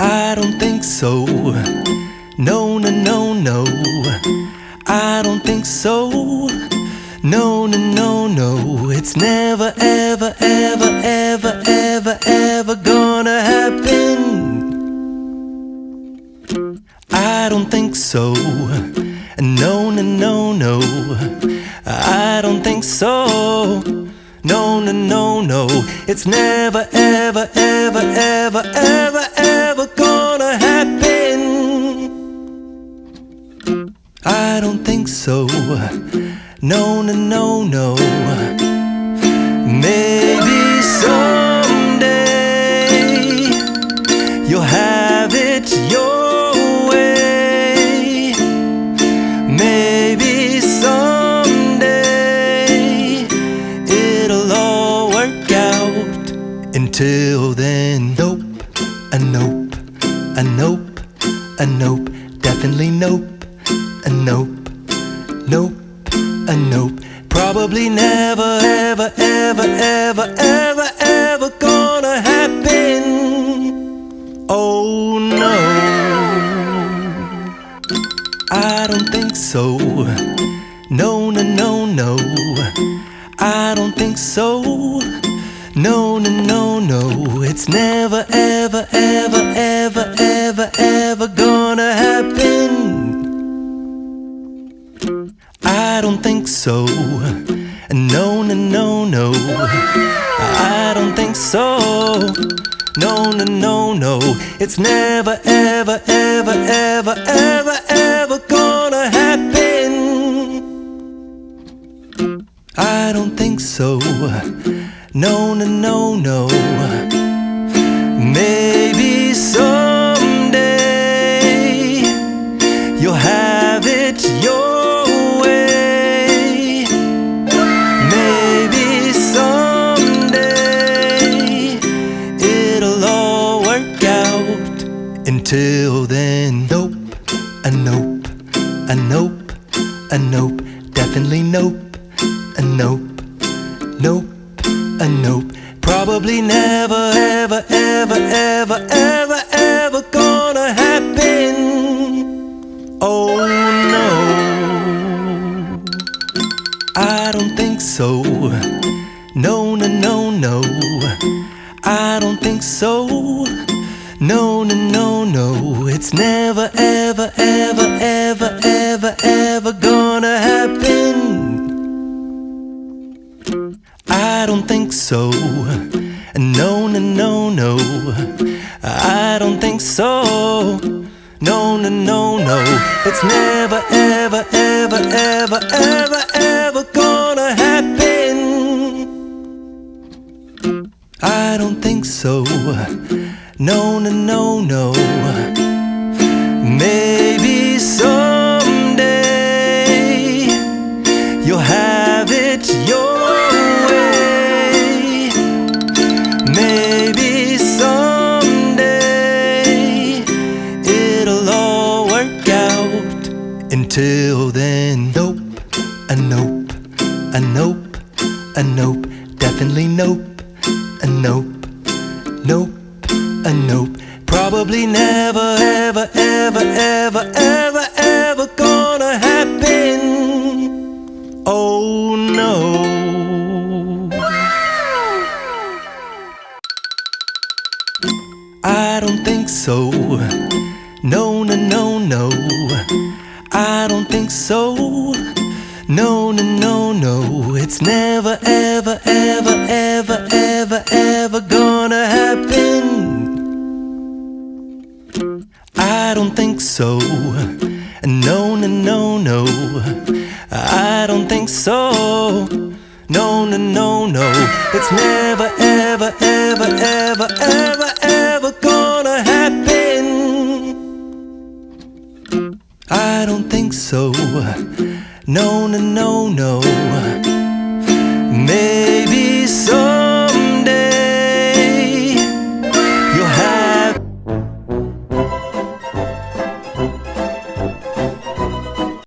I don't think so. No, no, no, no. I don't think so. No, no, no, no. It's never, ever, ever, ever, ever, ever gonna happen. I don't think so. No, no, no, no. I don't think so. No, no, no, no. It's never, ever, ever, ever, ever, ever gonna happen. I don't think so. No, no, no, no. Maybe someday you'll have it your way. Maybe someday it'll all work out. Until then, nope, a nope, a nope, a nope, definitely nope, a nope, nope, a nope. Probably never, ever, ever, ever, ever, ever gonna happen. Oh no, I don't think so. No, no, no, no. I don't think so. No, no, no, no. It's never, ever, ever, ever, ever, ever gonna happen. I don't think so. No, no, no, no. I don't think so. No, no, no, no. It's never, ever, ever, ever, ever, ever gonna happen. I don't think so. No, no, no, no. Maybe someday you'll have it your way. Maybe someday it'll all work out. Until then, nope, a nope, a nope, a nope, definitely nope, a nope, nope, a nope. Probably never, ever, ever, ever, ever, ever gonna happen. Oh no, I don't think so. No, no, no, no. I don't think so. No, no, no, no. It's never, ever, ever, ever, ever, ever gonna happen. I don't think so. No, no, no, no. I don't think so. No, no, no, no. It's never, ever, ever, ever, ever, ever gonna happen. I don't think so. No, no, no, no. Maybe someday you'll have it your way. Maybe someday it'll all work out. Until then, nope, a nope, a nope, a nope, definitely nope, a nope, nope, a nope. Probably never, ever, ever, ever, ever, ever gonna happen. Oh no. I don't think so. No, no, no, no. I don't think so. No, no, no, no. It's never, ever, ever, ever, ever, ever gonna happen. I don't think so. No, no, no, no. I don't think so. No, no, no, no. It's never, ever, ever, ever, ever, ever gonna happen. I don't think so. No, no, no, no. Maybe